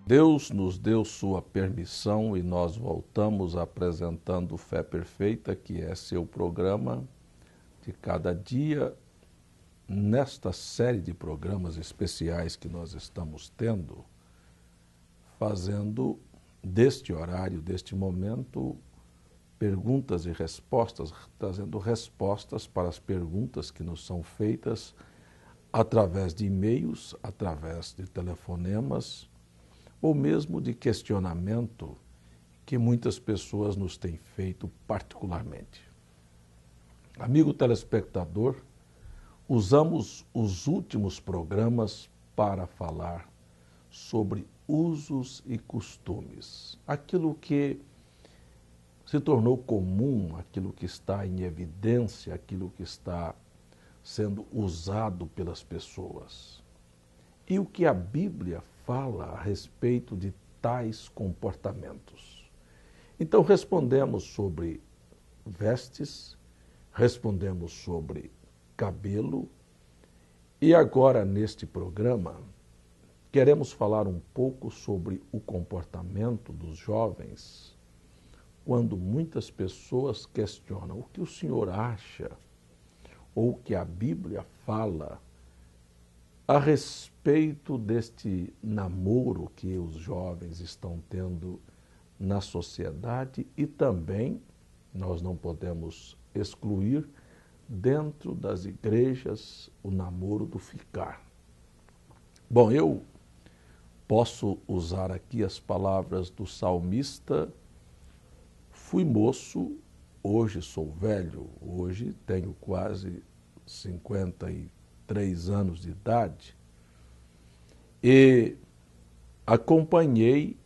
Deus nos deu sua permissão e nós voltamos apresentando Fé Perfeita, que é seu programa de cada dia, nesta série de programas especiais que nós estamos tendo, fazendo deste horário, deste momento, perguntas e respostas, trazendo respostas para as perguntas que nos são feitas através de e-mails, através de telefonemas, ou mesmo de questionamento que muitas pessoas nos têm feito particularmente. Amigo telespectador, usamos os últimos programas para falar sobre usos e costumes, aquilo que se tornou comum, aquilo que está em evidência, aquilo que está sendo usado pelas pessoas. E o que a Bíblia fala a respeito de tais comportamentos. Então, respondemos sobre vestes, respondemos sobre cabelo, e agora, neste programa, queremos falar um pouco sobre o comportamento dos jovens, quando muitas pessoas questionam o que o senhor acha ou o que a Bíblia fala a respeito deste namoro que os jovens estão tendo na sociedade e também, nós não podemos excluir, dentro das igrejas, o namoro do ficar. Bom, eu posso usar aqui as palavras do salmista: fui moço, hoje sou velho, hoje tenho quase 53 anos de idade, e acompanhei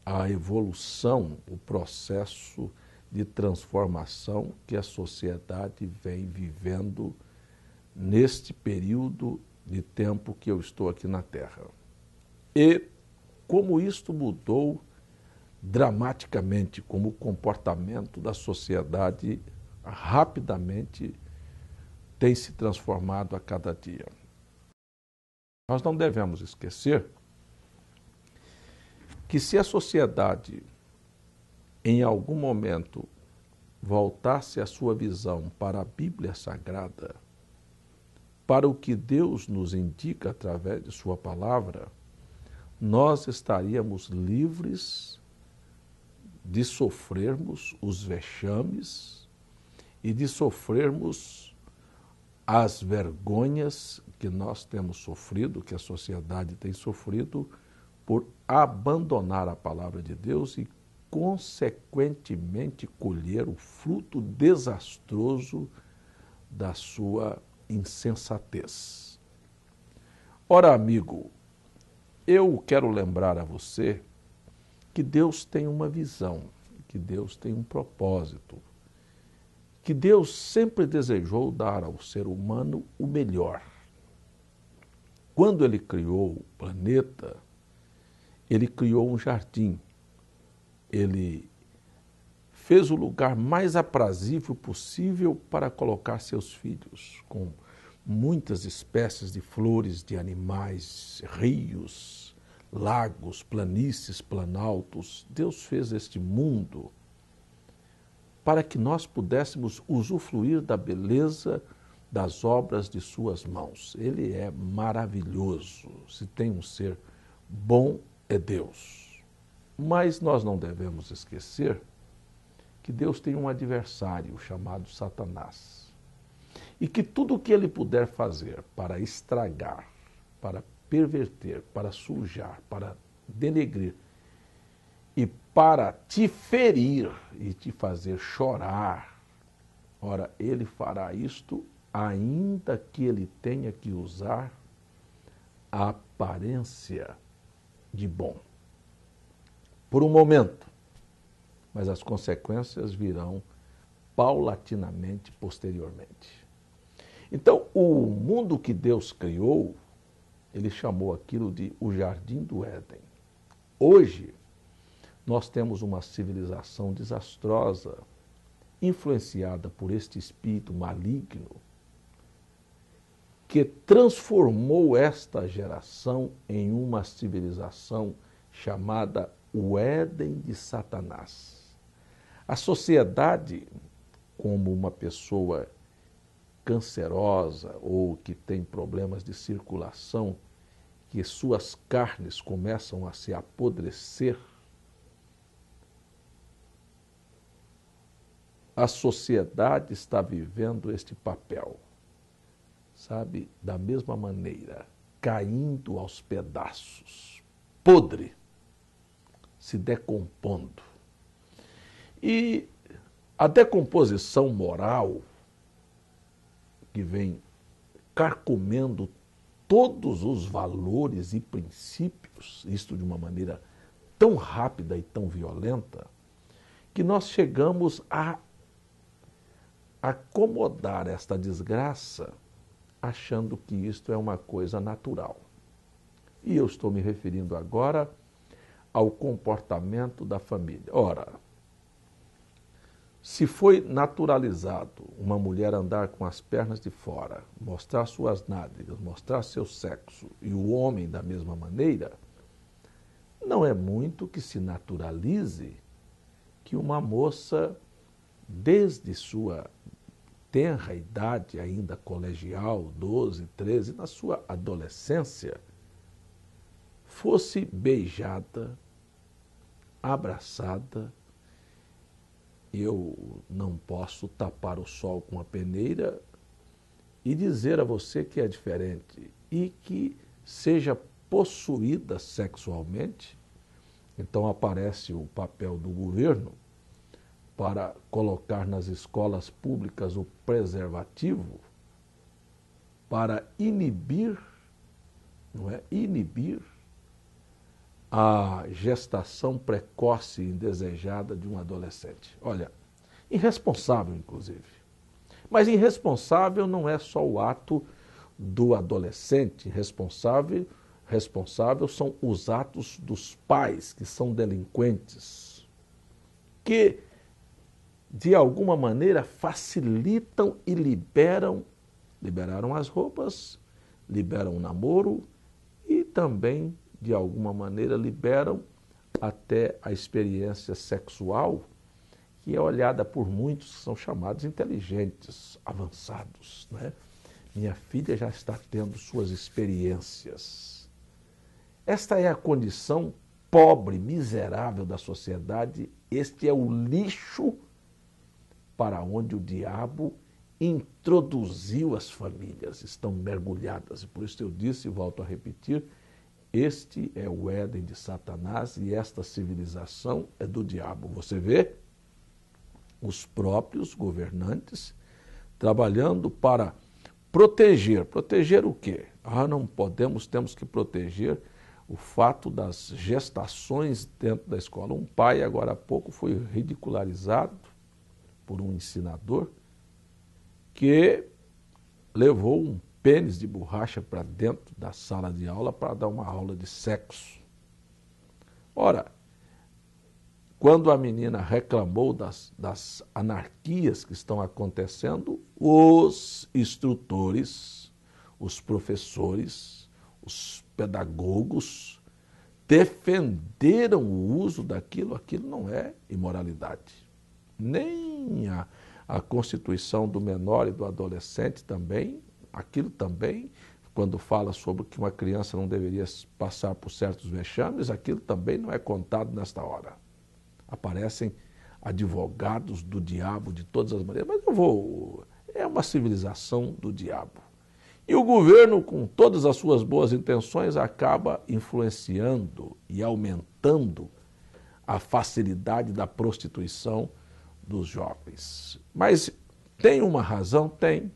a evolução, o processo de transformação que a sociedade vem vivendo neste período de tempo que eu estou aqui na Terra. E como isto mudou dramaticamente, como o comportamento da sociedade rapidamente tem se transformado a cada dia. Nós não devemos esquecer que se a sociedade, em algum momento, voltasse a sua visão para a Bíblia Sagrada, para o que Deus nos indica através de sua palavra, nós estaríamos livres de sofrermos os vexames e de sofrermos as vergonhas que nós temos sofrido, que a sociedade tem sofrido, por abandonar a palavra de Deus e, consequentemente, colher o fruto desastroso da sua insensatez. Ora, amigo, eu quero lembrar a você que Deus tem uma visão, que Deus tem um propósito, que Deus sempre desejou dar ao ser humano o melhor. Quando Ele criou o planeta, Ele criou um jardim. Ele fez o lugar mais aprazível possível para colocar seus filhos, com muitas espécies de flores, de animais, rios, lagos, planícies, planaltos. Deus fez este mundo para que nós pudéssemos usufruir da beleza das obras de suas mãos. Ele é maravilhoso. Se tem um ser bom, é Deus. Mas nós não devemos esquecer que Deus tem um adversário chamado Satanás. E que tudo o que ele puder fazer para estragar, para perverter, para sujar, para denegrir e para te ferir e te fazer chorar, ora, ele fará isto ainda que ele tenha que usar a aparência de bom. Por um momento, mas as consequências virão paulatinamente, posteriormente. Então, o mundo que Deus criou, ele chamou aquilo de o Jardim do Éden. Hoje, nós temos uma civilização desastrosa, influenciada por este espírito maligno, que transformou esta geração em uma civilização chamada o Éden de Satanás. A sociedade, como uma pessoa cancerosa ou que tem problemas de circulação, que suas carnes começam a se apodrecer, a sociedade está vivendo este papel, sabe, da mesma maneira, caindo aos pedaços, podre, se decompondo. E a decomposição moral, que vem carcomendo todos os valores e princípios, isto de uma maneira tão rápida e tão violenta, que nós chegamos a acomodar esta desgraça achando que isto é uma coisa natural. E eu estou me referindo agora ao comportamento da família. Ora, se foi naturalizado uma mulher andar com as pernas de fora, mostrar suas nádegas, mostrar seu sexo, e o homem da mesma maneira, não é muito que se naturalize que uma moça, desde sua tenra idade, ainda colegial, 12, 13, na sua adolescência, fosse beijada, abraçada. Eu não posso tapar o sol com a peneira e dizer a você que é diferente e que seja possuída sexualmente. Então aparece o papel do governo para colocar nas escolas públicas o preservativo para inibir, não é? Inibir a gestação precoce e indesejada de um adolescente. Olha, irresponsável, inclusive. Mas irresponsável não é só o ato do adolescente, responsável são os atos dos pais, que são delinquentes, que, de alguma maneira, facilitam e liberaram as roupas, liberam o namoro e também, de alguma maneira, liberam até a experiência sexual, que é olhada por muitos que são chamados inteligentes, avançados, né? Minha filha já está tendo suas experiências. Esta é a condição pobre, miserável da sociedade. Este é o lixo para onde o diabo introduziu as famílias. Estão mergulhadas. E por isso eu disse e volto a repetir, este é o Éden de Satanás e esta civilização é do diabo. Você vê os próprios governantes trabalhando para proteger. Proteger o quê? Não podemos, temos que proteger o fato das gestações dentro da escola. Um pai, agora há pouco, foi ridicularizado por um ensinador que levou um pênis de borracha para dentro da sala de aula para dar uma aula de sexo. Ora, quando a menina reclamou das anarquias que estão acontecendo, os instrutores, os professores, os pedagogos defenderam o uso daquilo. Aquilo não é imoralidade. Nem a Constituição do menor e do adolescente também, aquilo também, quando fala sobre que uma criança não deveria passar por certos vexames, aquilo também não é contado nesta hora. Aparecem advogados do diabo de todas as maneiras, mas é uma civilização do diabo. E o governo, com todas as suas boas intenções, acaba influenciando e aumentando a facilidade da prostituição dos jovens. Mas tem uma razão? Tem.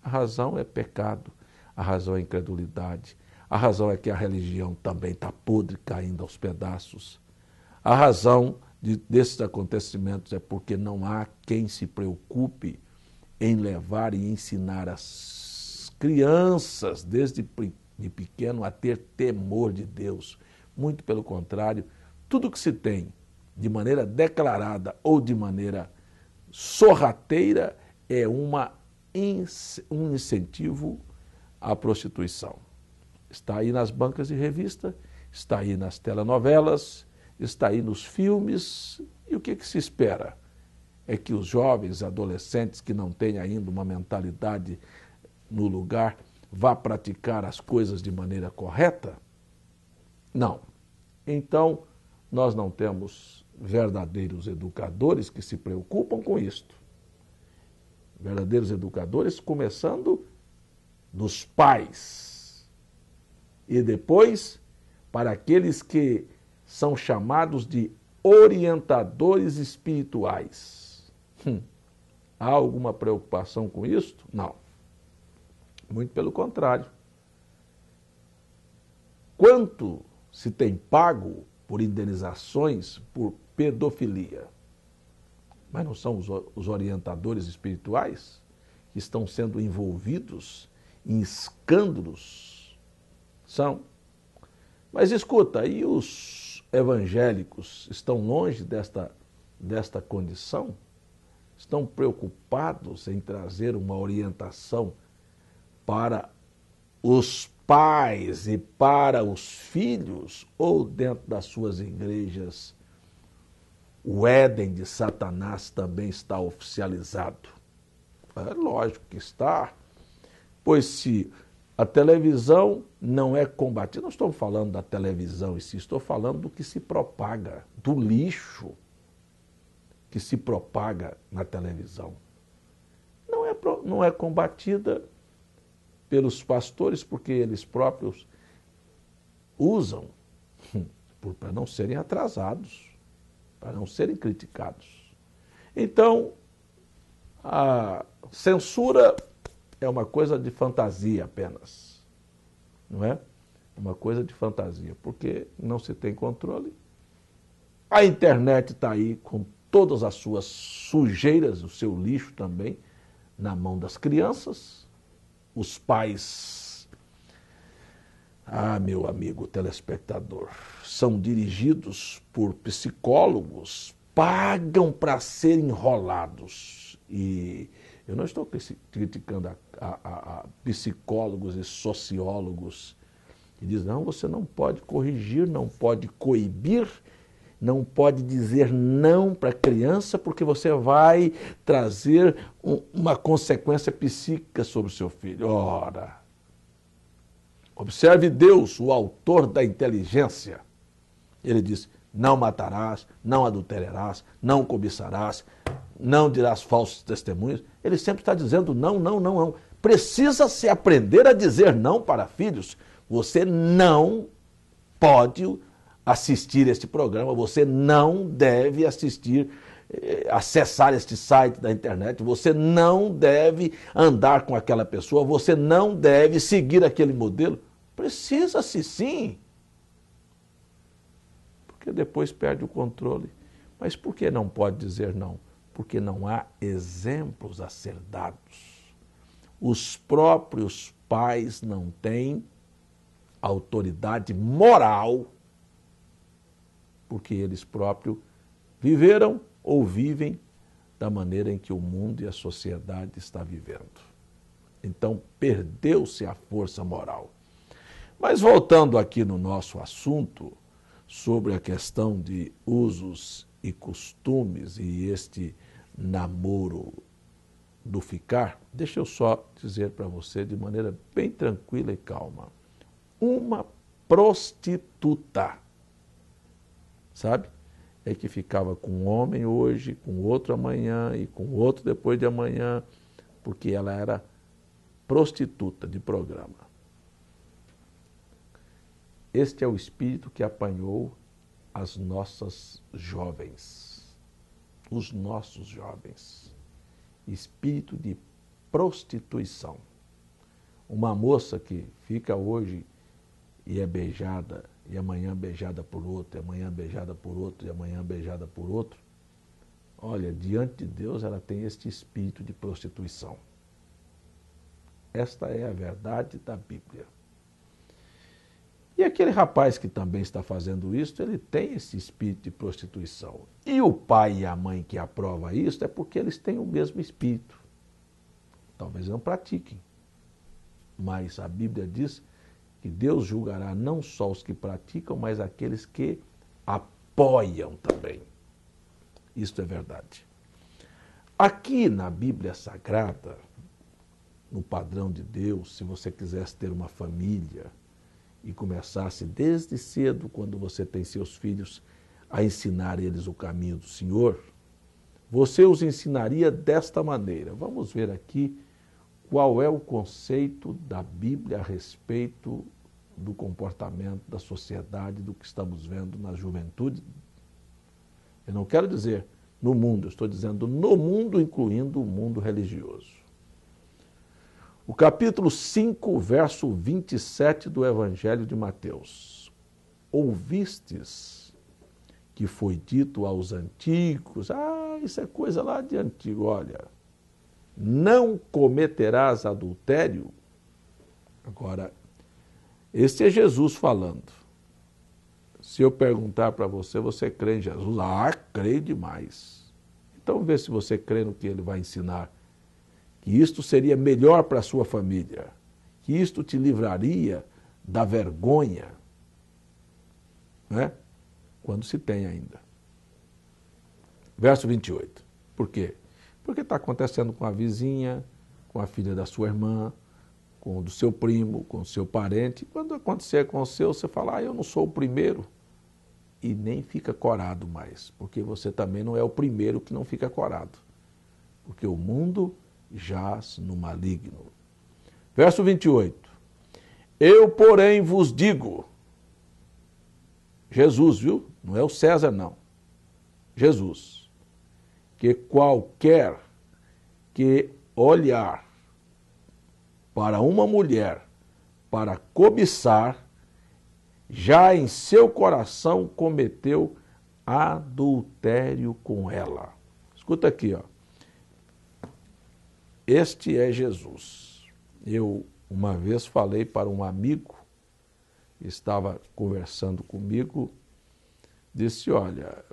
A razão é pecado, a razão é incredulidade, a razão é que a religião também está podre, caindo aos pedaços. A razão desses acontecimentos é porque não há quem se preocupe em levar e ensinar as crianças, desde de pequeno, a ter temor de Deus. Muito pelo contrário, tudo que se tem de maneira declarada ou de maneira sorrateira é um incentivo à prostituição. Está aí nas bancas de revista está aí nas telenovelas, está aí nos filmes. E o que se espera? É que os jovens, adolescentes que não têm ainda uma mentalidade no lugar, vá praticar as coisas de maneira correta? Não. Então, nós não temos verdadeiros educadores que se preocupam com isto. Verdadeiros educadores começando nos pais e depois para aqueles que são chamados de orientadores espirituais. Há alguma preocupação com isto? Não. Muito pelo contrário. Quanto se tem pago por indenizações por pedofilia? Mas não são os orientadores espirituais que estão sendo envolvidos em escândalos? São. Mas escuta, e os evangélicos estão longe desta condição? Estão preocupados em trazer uma orientação para os pais e para os filhos? Ou dentro das suas igrejas o Éden de Satanás também está oficializado? É lógico que está, pois se a televisão não é combatida, não estou falando da televisão em si, estou falando do que se propaga, do lixo que se propaga na televisão. Não é combatida pelos pastores, porque eles próprios usam para não serem atrasados, para não serem criticados. Então, a censura é uma coisa de fantasia apenas, não é? Uma coisa de fantasia, porque não se tem controle. A internet está aí com todas as suas sujeiras, o seu lixo também, na mão das crianças. Os pais, meu amigo telespectador, são dirigidos por psicólogos, pagam para serem enrolados. E eu não estou criticando a psicólogos e sociólogos que dizem, não, você não pode corrigir, não pode coibir, não pode dizer não para a criança, porque você vai trazer uma consequência psíquica sobre o seu filho. Ora, observe Deus, o autor da inteligência. Ele diz, não matarás, não adulterarás, não cobiçarás, não dirás falsos testemunhos. Ele sempre está dizendo não, não, não, não. Precisa-se aprender a dizer não para filhos. Você não pode assistir este programa, você não deve acessar este site da internet, você não deve andar com aquela pessoa, você não deve seguir aquele modelo. Precisa-se sim. Porque depois perde o controle. Mas por que não pode dizer não? Porque não há exemplos a ser dados. Os próprios pais não têm autoridade moral, porque eles próprios viveram ou vivem da maneira em que o mundo e a sociedade está vivendo. Então, perdeu-se a força moral. Mas voltando aqui no nosso assunto, sobre a questão de usos e costumes e este namoro do ficar, deixa eu só dizer para você de maneira bem tranquila e calma. Uma prostituta, sabe? É que ficava com um homem hoje, com outro amanhã e com outro depois de amanhã, porque ela era prostituta de programa. Este é o espírito que apanhou as nossas jovens, os nossos jovens. Espírito de prostituição. Uma moça que fica hoje e é beijada, e amanhã beijada por outro, e amanhã beijada por outro, e amanhã beijada por outro. Olha, diante de Deus ela tem este espírito de prostituição. Esta é a verdade da Bíblia. E aquele rapaz que também está fazendo isso, ele tem esse espírito de prostituição. E o pai e a mãe que aprova isso é porque eles têm o mesmo espírito. Talvez não pratiquem, mas a Bíblia diz que Deus julgará não só os que praticam, mas aqueles que apoiam também. Isto é verdade. Aqui na Bíblia Sagrada, no padrão de Deus, se você quisesse ter uma família e começasse desde cedo, quando você tem seus filhos, a ensinar eles o caminho do Senhor, você os ensinaria desta maneira. Vamos ver aqui qual é o conceito da Bíblia a respeito do comportamento da sociedade, do que estamos vendo na juventude. Eu não quero dizer no mundo, eu estou dizendo no mundo, incluindo o mundo religioso. O capítulo 5, verso 27 do Evangelho de Mateus. Ouvistes que foi dito aos antigos, isso é coisa lá de antigo, olha, não cometerás adultério. Agora, este é Jesus falando. Se eu perguntar para você, você crê em Jesus? Creio demais. Então vê se você crê no que ele vai ensinar. Que isto seria melhor para a sua família. Que isto te livraria da vergonha. Né? Quando se tem ainda. Verso 28. Por quê? Porque está acontecendo com a vizinha, com a filha da sua irmã, com o do seu primo, com o seu parente. Quando acontecer com o seu, você fala, eu não sou o primeiro. E nem fica corado mais, porque você também não é o primeiro que não fica corado. Porque o mundo jaz no maligno. Verso 28. Eu, porém, vos digo, Jesus, viu? Não é o César, não. Jesus, que qualquer que olhar para uma mulher para cobiçar, já em seu coração cometeu adultério com ela. Escuta aqui, ó. Este é Jesus. Eu uma vez falei para um amigo, estava conversando comigo, disse, olha,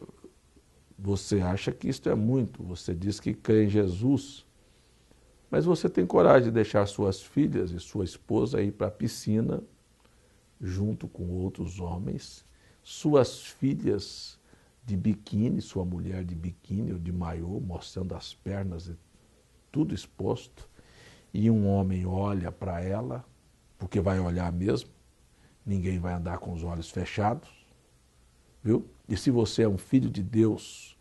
você acha que isto é muito, você diz que crê em Jesus, mas você tem coragem de deixar suas filhas e sua esposa ir para a piscina, junto com outros homens, suas filhas de biquíni, sua mulher de biquíni ou de maiô, mostrando as pernas e tudo exposto, e um homem olha para ela, porque vai olhar mesmo, ninguém vai andar com os olhos fechados, viu? E se você é um filho de Deus,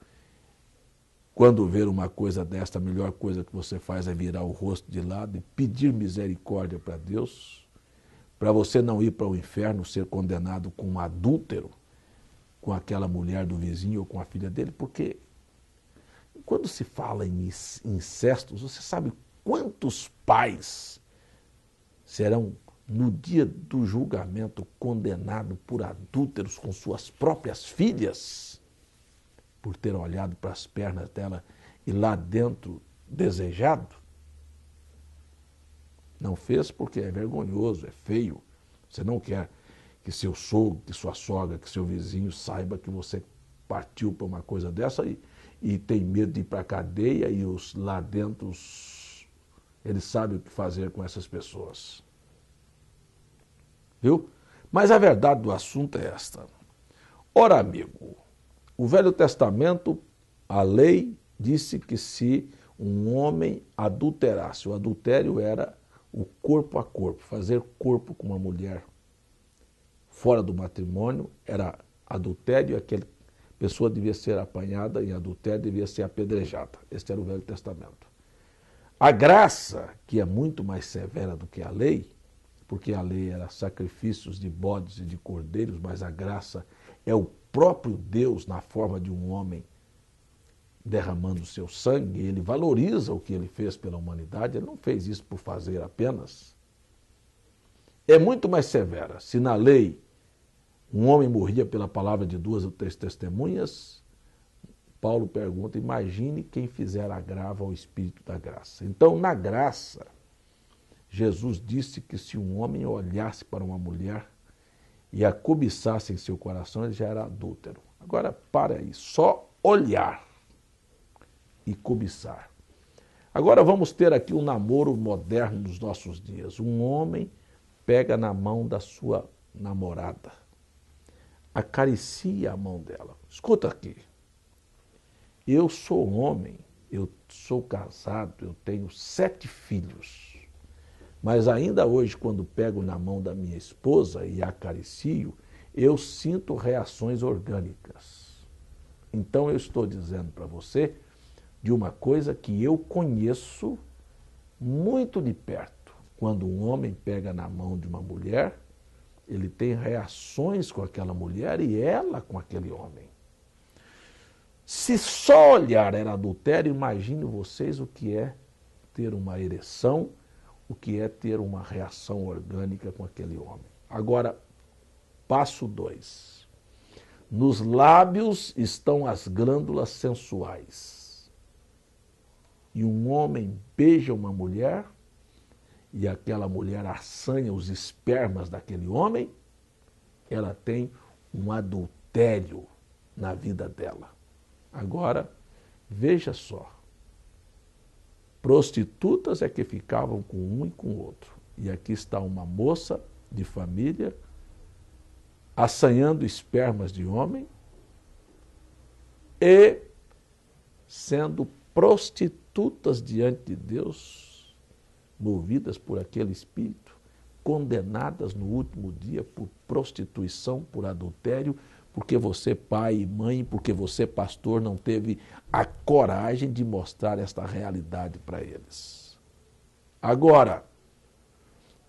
quando ver uma coisa desta, a melhor coisa que você faz é virar o rosto de lado e pedir misericórdia para Deus, para você não ir para o inferno, ser condenado com um adúltero, com aquela mulher do vizinho ou com a filha dele, porque quando se fala em incestos, você sabe quantos pais serão, no dia do julgamento, condenados por adúlteros com suas próprias filhas, por ter olhado para as pernas dela e lá dentro desejado? Não fez porque é vergonhoso, é feio. Você não quer que seu sogro, que sua sogra, que seu vizinho saiba que você partiu para uma coisa dessa e tem medo de ir para a cadeia e lá dentro eles sabem o que fazer com essas pessoas. Viu? Mas a verdade do assunto é esta. Ora, amigo, o Velho Testamento, a lei disse que se um homem adulterasse, o adultério era o corpo a corpo, fazer corpo com uma mulher fora do matrimônio era adultério, e aquela pessoa devia ser apanhada em adultério, devia ser apedrejada. Este era o Velho Testamento. A graça, que é muito mais severa do que a lei, porque a lei era sacrifícios de bodes e de cordeiros, mas a graça é o próprio Deus na forma de um homem derramando seu sangue, ele valoriza o que ele fez pela humanidade, ele não fez isso por fazer apenas. É muito mais severa. Se na lei um homem morria pela palavra de 2 ou 3 testemunhas, Paulo pergunta, imagine quem fizer agravo ao Espírito da graça. Então, na graça, Jesus disse que se um homem olhasse para uma mulher e a cobiçasse em seu coração, ele já era adúltero. Agora, para aí, só olhar e cobiçar. Agora vamos ter aqui um namoro moderno dos nossos dias. Um homem pega na mão da sua namorada, acaricia a mão dela. Escuta aqui, eu sou homem, eu sou casado, eu tenho 7 filhos, mas ainda hoje, quando pego na mão da minha esposa e a acaricio, eu sinto reações orgânicas. Então eu estou dizendo para você de uma coisa que eu conheço muito de perto. Quando um homem pega na mão de uma mulher, ele tem reações com aquela mulher e ela com aquele homem. Se só olhar era adultério, imagine vocês o que é ter uma ereção, o que é ter uma reação orgânica com aquele homem. Agora, passo 2. Nos lábios estão as glândulas sensuais. E um homem beija uma mulher, e aquela mulher assanha os espermas daquele homem, ela tem um adultério na vida dela. Agora, veja só, prostitutas é que ficavam com um e com o outro. E aqui está uma moça de família assanhando espermas de homem e sendo prostitutas diante de Deus, movidas por aquele espírito, condenadas no último dia por prostituição, por adultério, porque você, pai e mãe, porque você, pastor, não teve a coragem de mostrar esta realidade para eles. Agora,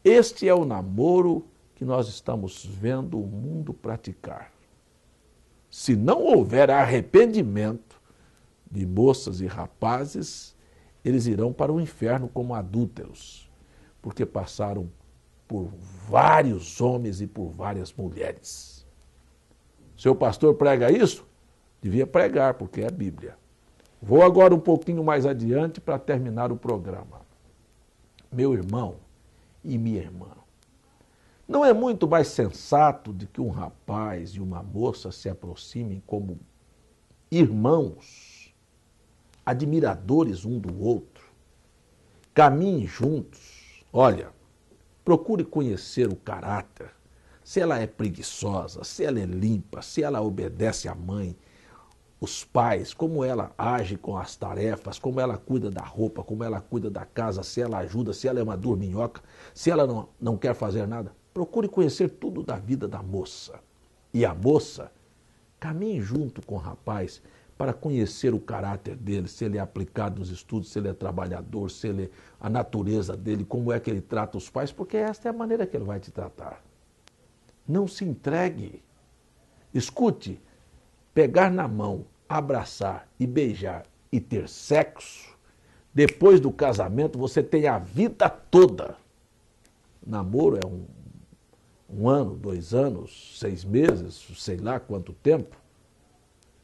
este é o namoro que nós estamos vendo o mundo praticar. Se não houver arrependimento de moças e rapazes, eles irão para o inferno como adúlteros, porque passaram por vários homens e por várias mulheres. Seu pastor prega isso? Devia pregar, porque é a Bíblia. Vou agora um pouquinho mais adiante para terminar o programa. Meu irmão e minha irmã, não é muito mais sensato de que um rapaz e uma moça se aproximem como irmãos, admiradores um do outro, caminhem juntos? Olha, procure conhecer o caráter, se ela é preguiçosa, se ela é limpa, se ela obedece à mãe, os pais, como ela age com as tarefas, como ela cuida da roupa, como ela cuida da casa, se ela ajuda, se ela é uma dorminhoca, se ela não quer fazer nada. Procure conhecer tudo da vida da moça. E a moça, caminhe junto com o rapaz para conhecer o caráter dele, se ele é aplicado nos estudos, se ele é trabalhador, se ele, a natureza dele, como é que ele trata os pais, porque esta é a maneira que ele vai te tratar. Não se entregue. Escute, pegar na mão, abraçar e beijar e ter sexo, depois do casamento você tem a vida toda. Namoro é um ano, 2 anos, 6 meses, sei lá quanto tempo.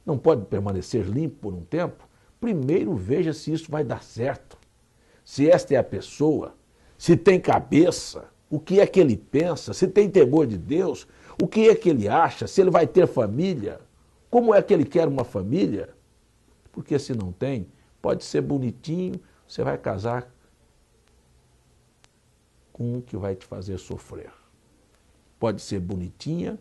Não pode permanecer limpo por um tempo? Primeiro veja se isso vai dar certo. Se esta é a pessoa, se tem cabeça, o que é que ele pensa, se tem temor de Deus, o que é que ele acha, se ele vai ter família, como é que ele quer uma família? Porque se não tem, pode ser bonitinho, você vai casar com um que vai te fazer sofrer. Pode ser bonitinha,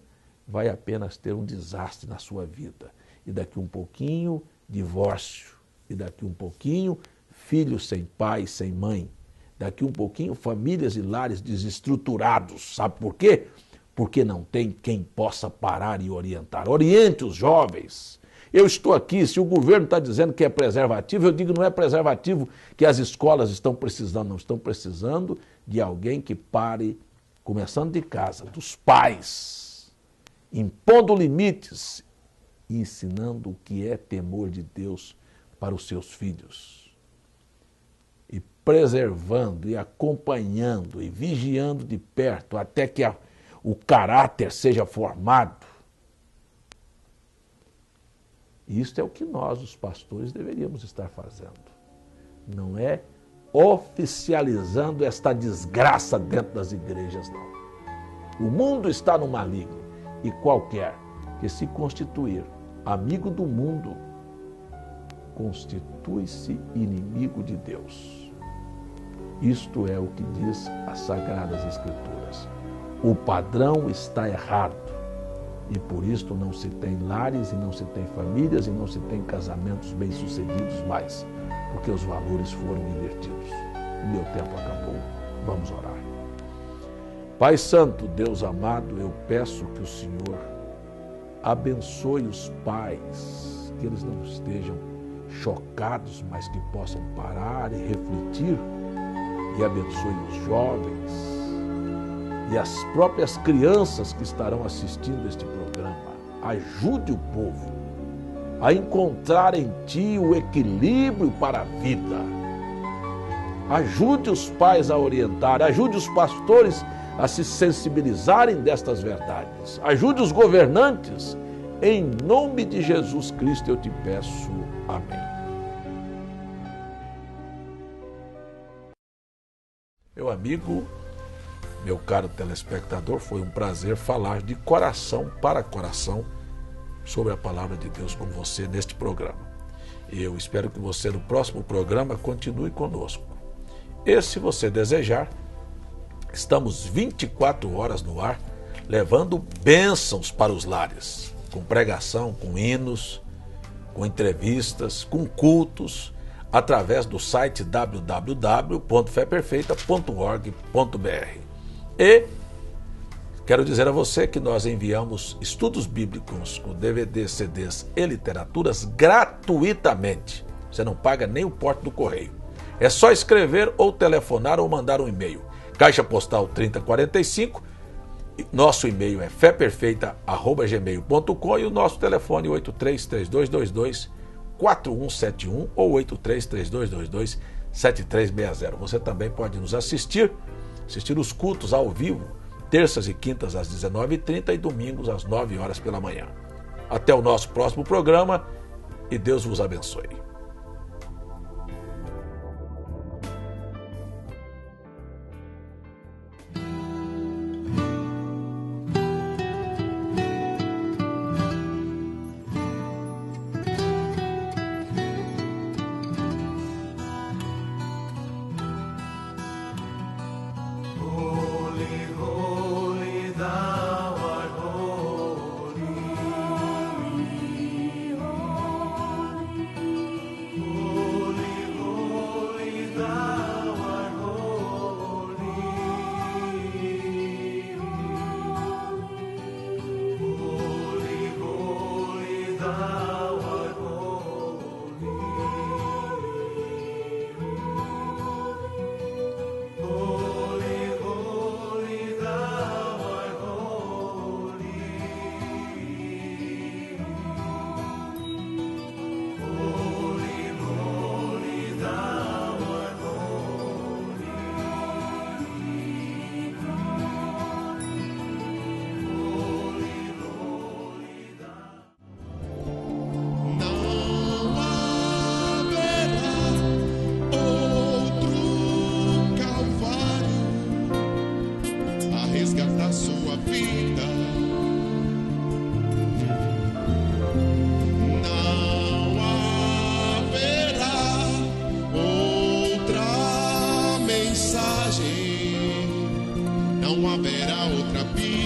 vai apenas ter um desastre na sua vida. E daqui um pouquinho, divórcio. E daqui um pouquinho, filhos sem pai, sem mãe. Daqui um pouquinho, famílias e lares desestruturados. Sabe por quê? Porque não tem quem possa parar e orientar. Oriente os jovens. Eu estou aqui, se o governo está dizendo que é preservativo, eu digo que não é preservativo que as escolas estão precisando, não estão precisando de alguém que pare, começando de casa, dos pais, impondo limites e ensinando o que é temor de Deus para os seus filhos. E preservando e acompanhando e vigiando de perto até que o caráter seja formado. Isso é o que nós, os pastores, deveríamos estar fazendo. Não é oficializando esta desgraça dentro das igrejas, não. O mundo está no maligno e qualquer que se constituir amigo do mundo constitui-se inimigo de Deus. Isto é o que diz as Sagradas Escrituras. O padrão está errado. E por isso não se tem lares, e não se tem famílias, e não se tem casamentos bem-sucedidos mais, porque os valores foram invertidos. O meu tempo acabou. Vamos orar. Pai Santo, Deus amado, eu peço que o Senhor abençoe os pais, que eles não estejam chocados, mas que possam parar e refletir, e abençoe os jovens e as próprias crianças que estarão assistindo este programa. Ajude o povo a encontrar em Ti o equilíbrio para a vida. Ajude os pais a orientar, ajude os pastores a se sensibilizarem destas verdades. Ajude os governantes. Em nome de Jesus Cristo eu te peço. Amém. Meu amigo, meu caro telespectador, foi um prazer falar de coração para coração sobre a palavra de Deus com você neste programa. E eu espero que você no próximo programa continue conosco. E se você desejar, estamos 24 horas no ar, levando bênçãos para os lares, com pregação, com hinos, com entrevistas, com cultos, através do site www.feperfeita.org.br. E quero dizer a você que nós enviamos estudos bíblicos com DVDs, CDs e literaturas gratuitamente. Você não paga nem o porto do correio. É só escrever ou telefonar ou mandar um e-mail. Caixa Postal 3045, nosso e-mail é feperfeita@gmail.com e o nosso telefone 833222-4171 ou 833222-7360. Você também pode nos assistir os cultos ao vivo, terças e quintas às 19h30 e domingos às 9 horas pela manhã. Até o nosso próximo programa e Deus vos abençoe. Não haverá outra vida.